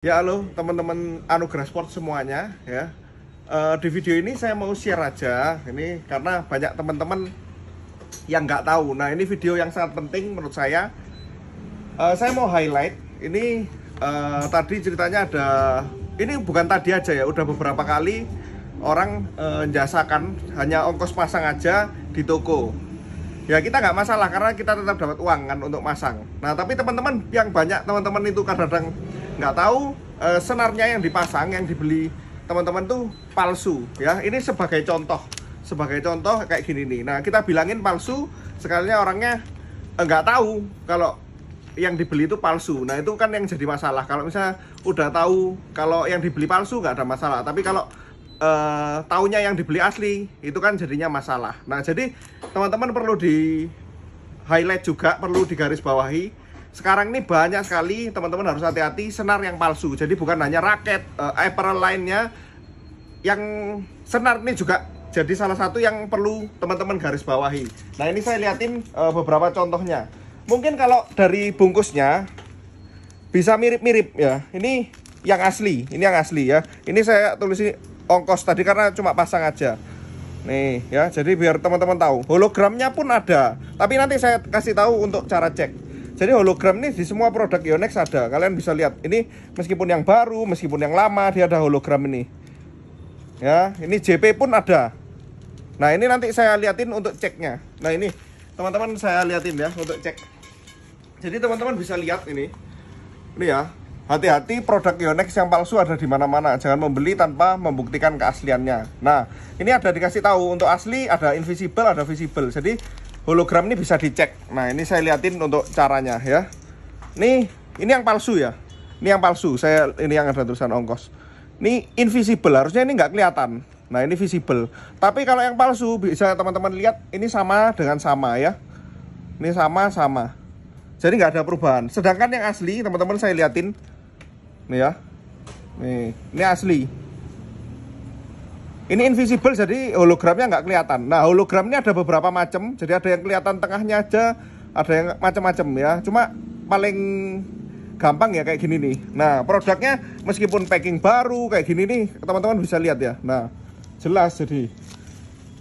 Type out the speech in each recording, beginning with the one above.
Ya halo teman-teman Anugerah Sport semuanya ya. Di video ini saya mau share aja ini karena banyak teman-teman yang nggak tahu. Nah ini video yang sangat penting menurut saya. Saya mau highlight ini tadi ceritanya ada. Ini bukan tadi aja ya, udah beberapa kali orang jasakan hanya ongkos pasang aja di toko. Ya kita nggak masalah karena kita tetap dapat uang kan untuk masang. Nah tapi teman-teman yang banyak teman-teman itu kadang-kadang nggak tahu senarnya yang dipasang, yang dibeli teman-teman tuh palsu ya. Ini sebagai contoh kayak gini nih. Nah kita bilangin palsu, sekalinya orangnya nggak tahu kalau yang dibeli itu palsu. Nah itu kan yang jadi masalah. Kalau misalnya udah tahu kalau yang dibeli palsu nggak ada masalah, tapi kalau taunya yang dibeli asli itu kan jadinya masalah. Nah jadi teman-teman perlu di highlight juga, perlu digarisbawahi. Sekarang ini banyak sekali teman-teman harus hati-hati senar yang palsu. Jadi bukan hanya raket, apparel lainnya, yang senar ini juga jadi salah satu yang perlu teman-teman garis bawahi. Nah ini saya liatin beberapa contohnya. Mungkin kalau dari bungkusnya bisa mirip-mirip ya. Ini yang asli ya. Ini saya tulis ongkos tadi karena cuma pasang aja. Nih ya, jadi biar teman-teman tahu. Hologramnya pun ada. Tapi nanti saya kasih tahu untuk cara cek. Jadi hologram ini di semua produk Yonex ada. Kalian bisa lihat. Ini meskipun yang baru, meskipun yang lama, dia ada hologram ini. Ya, ini JP pun ada. Nah, ini nanti saya liatin untuk ceknya. Nah, ini teman-teman saya liatin ya untuk cek. Jadi teman-teman bisa lihat ini. Ini ya. Hati-hati produk Yonex yang palsu ada di mana-mana. Jangan membeli tanpa membuktikan keasliannya. Nah, ini ada dikasih tahu untuk asli, ada invisible, ada visible. Jadi hologram ini bisa dicek. Nah, ini saya liatin untuk caranya ya. Ini yang palsu ya. Ini yang palsu. Ini yang ada tulisan ongkos. Ini invisible, harusnya ini nggak kelihatan. Nah, ini visible. Tapi kalau yang palsu bisa teman-teman lihat ini sama dengan sama ya. Ini sama. Jadi nggak ada perubahan. Sedangkan yang asli teman-teman saya liatin. Nih ya. Ini asli. Ini invisible, jadi hologramnya nggak kelihatan. Nah, hologram ini ada beberapa macam. Jadi ada yang kelihatan tengahnya aja, ada yang macam-macam ya. Cuma paling gampang ya kayak gini nih. Nah, produknya meskipun packing baru kayak gini nih, teman-teman bisa lihat ya. Nah, jelas jadi.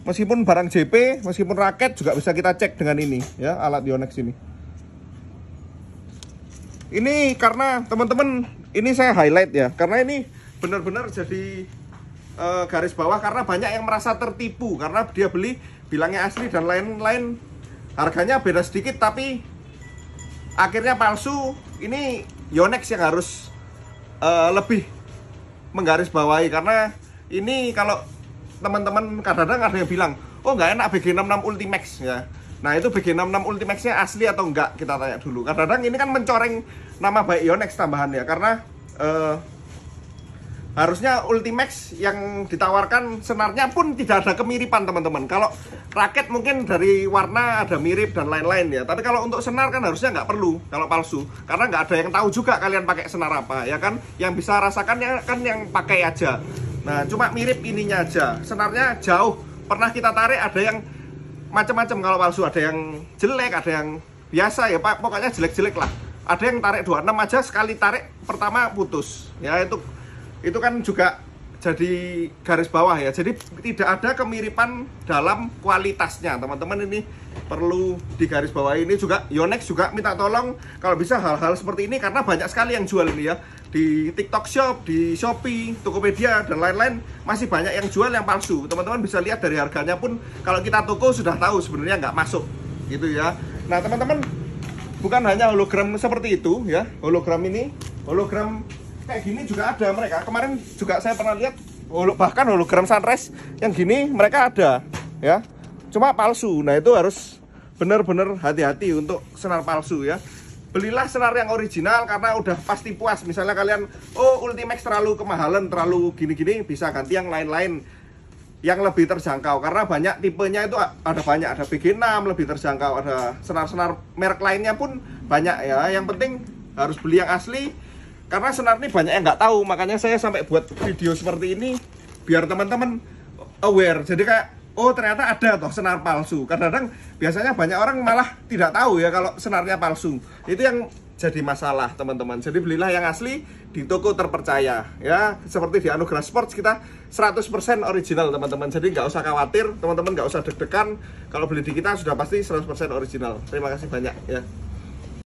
Meskipun barang JP, meskipun raket juga bisa kita cek dengan ini ya, alat Yonex ini. Ini karena teman-teman, ini saya highlight ya, karena ini benar-benar jadi garis bawah karena banyak yang merasa tertipu karena dia beli bilangnya asli dan lain-lain, harganya beda sedikit tapi akhirnya palsu. Ini Yonex yang harus lebih menggarisbawahi karena ini kalau teman-teman kadang-kadang ada yang bilang, oh nggak enak BG66 Ultimax ya. Nah itu BG66 Ultimax-nya asli atau enggak, kita tanya dulu. Kadang-kadang ini kan mencoreng nama baik Yonex tambahannya karena harusnya Ultimax yang ditawarkan senarnya pun tidak ada kemiripan teman-teman. Kalau raket mungkin dari warna ada mirip dan lain-lain ya. Tapi kalau untuk senar kan harusnya nggak perlu kalau palsu. Karena nggak ada yang tahu juga kalian pakai senar apa ya kan. Yang bisa rasakan ya kan yang pakai aja. Nah cuma mirip ininya aja. Senarnya jauh. Pernah kita tarik ada yang macam-macam kalau palsu. Ada yang jelek, ada yang biasa ya Pak. Pokoknya jelek-jelek lah. Ada yang tarik 26 aja, sekali tarik pertama putus. Ya itu kan juga jadi garis bawah ya. Jadi tidak ada kemiripan dalam kualitasnya teman-teman. Ini perlu digarisbawahi. Ini juga Yonex juga minta tolong kalau bisa hal-hal seperti ini karena banyak sekali yang jual ini ya. Di TikTok Shop, di Shopee, Tokopedia dan lain-lain masih banyak yang jual yang palsu. Teman-teman bisa lihat dari harganya pun kalau kita toko sudah tahu sebenarnya nggak masuk gitu ya. Nah teman-teman, bukan hanya hologram seperti itu ya. Hologram ini, hologram kayak gini juga ada mereka. Kemarin juga saya pernah lihat bahkan hologram sunrise yang gini mereka ada ya. Cuma palsu. Nah, itu harus benar-benar hati-hati untuk senar palsu ya. Belilah senar yang original karena udah pasti puas. Misalnya kalian Ultimax terlalu kemahalan, terlalu gini-gini, bisa ganti yang lain-lain yang lebih terjangkau karena banyak tipenya itu ada banyak. Ada BG6 lebih terjangkau, ada senar-senar merek lainnya pun banyak ya. Yang penting harus beli yang asli. Karena senar ini banyak yang nggak tahu, makanya saya sampai buat video seperti ini biar teman-teman aware. Jadi kayak, oh ternyata ada toh senar palsu. Kadang-kadang biasanya banyak orang malah tidak tahu ya kalau senarnya palsu. Itu yang jadi masalah teman-teman. Jadi belilah yang asli di toko terpercaya ya. Seperti di Anugerah Sports kita 100% original teman-teman. Jadi nggak usah khawatir, teman-teman nggak usah deg-degan. Kalau beli di kita sudah pasti 100% original. Terima kasih banyak ya.